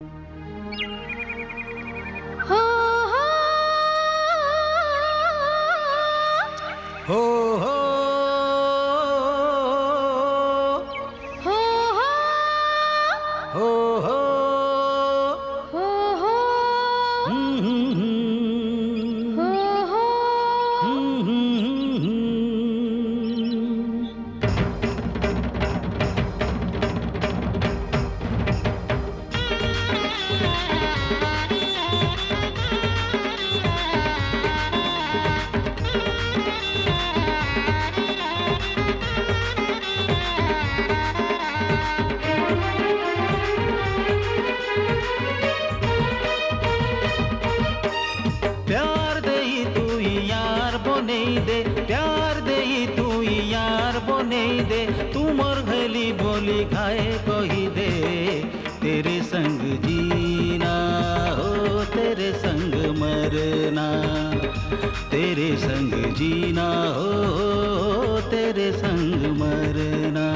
हो हो हो हो हो हो हो हो हो हो हो प्यार दे तू यार बने दे, प्यार दे तू यार बने दे, तू मोर घली बोली खाए कही दे, तेरे संग जीना हो तेरे संग मरना, तेरे संग जीना हो तेरे संग मरना।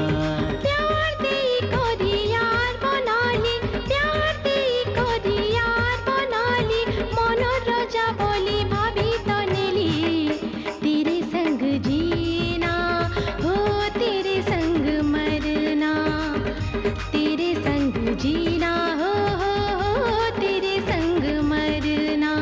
प्यार दे कोरी यार बनाली, प्यार दे कोरी यार बनाली, मनोर राजा बोली भाभी तो नेली, तेरे संग जीना हो तेरे संग मरना, तेरे संग जीना हो तेरे संग मरना।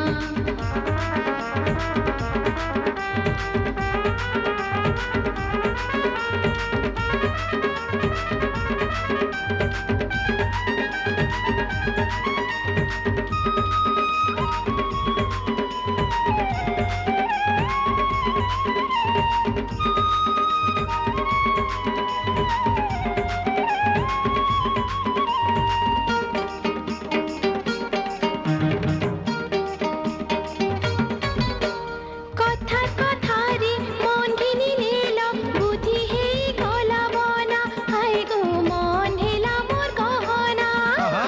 কথার কথারে মন ঘিনি নিল, বুদ্ধি হেই গলা বনা, হায় গো মন হেলা মোর গহনা। আহা,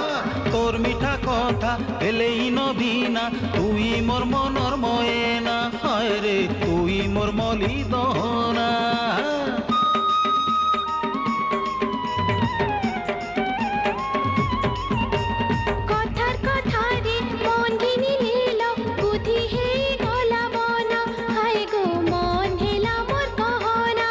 তোর মিঠা কথা এলেই নবীনা, তুই মোর মনর ময়না, হায় রে তুই মোর মলি দহনা। কথার কথারে মন ঘিনি নিল, বুদ্ধি হেই গলা বনা, হায় গো মন হেলা মোর গহনা।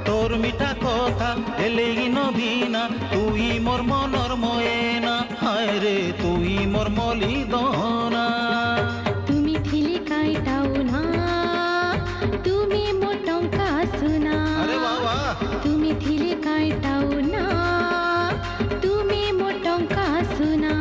তোর মিঠা কথা এলেই নবীনা, তুই মোর মনর ময়না, হায় রে তুই মোর মলি দহনা। তুমি ঠিলে কাইটাও না, তুমি মোর টঙ্কা সোনা। আরে বাবা, তুমি ঠিলে কাইটাও না, তুমি মোর টঙ্কা সোনা।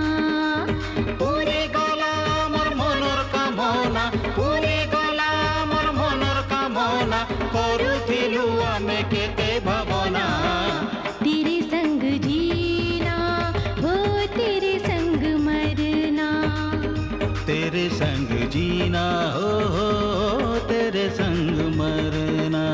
পুরে গলা মোর মনর কামনা, পুরে গলা মোর মনর কামনা, করুথিলু আমি কেতে ভাবনা। तेरे संग जीना हो तेरे संग मरना, तेरे संग जीना हो तेरे संग मरना।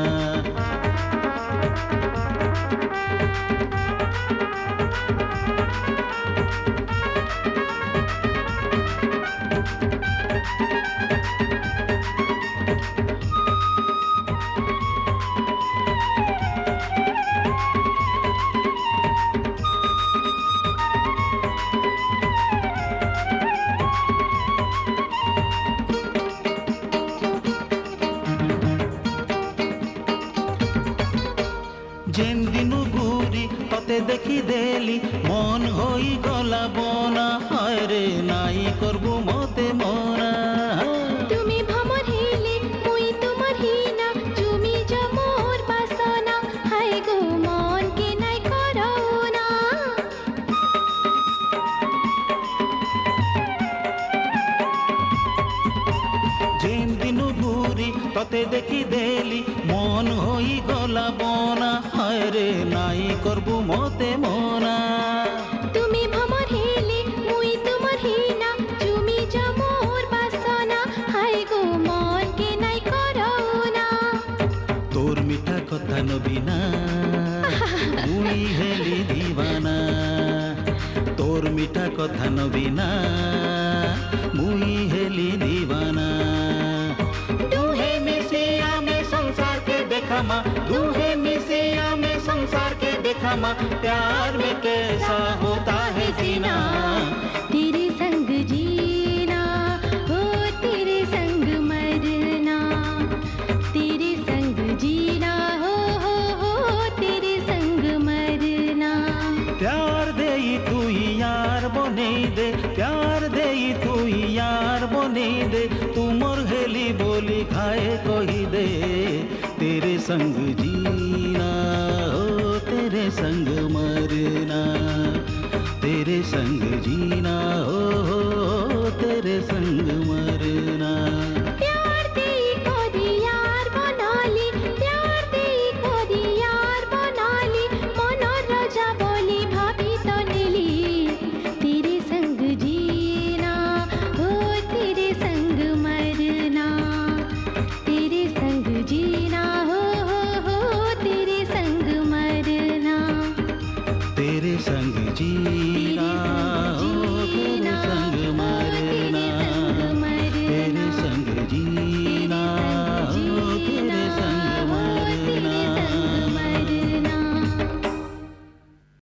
যেন দিনু ঘুরি ততে দেখি দেলি, মন হই গলা বনা, হায় রে নাই করবো মতে মনা। তুমি ভ্রমর হেলে মুই তোমার হিনা, তুমি যা মোর বাসনা, হায় গো মন কে নাই করো না। যেন দিনু ঘুরি ততে দেখি দেলি, মন হই গলা বনা, হায় রে নাই করবো মতে মনা। তুমি ভ্রমর হেলে মুই তোমার হিনা, তুমি যা মোর বাসনা, হায় গো মন কে নাই করো না। তোর মিঠা কথা নবীনা, মুই হেলি দিবানা, তোর মিঠা কথা নবীনা, মুই হেলি দিবানা। দুহে মিশে আমি সংসার के देखामा, दुहे मिसे आमे संसार के देखा समा, प्यार में कैसा होता है जीना। तेरे संग जीना हो तेरे संग मरना, तेरे संग जीना हो तेरे संग मरना। प्यार दे तू यार बने दे, प्यार दे तू यार बने दे, तू मोर हेली बोली खाए कोई दे। तेरे संग जीना हो तेरे संग मरना, तेरे संग जीना।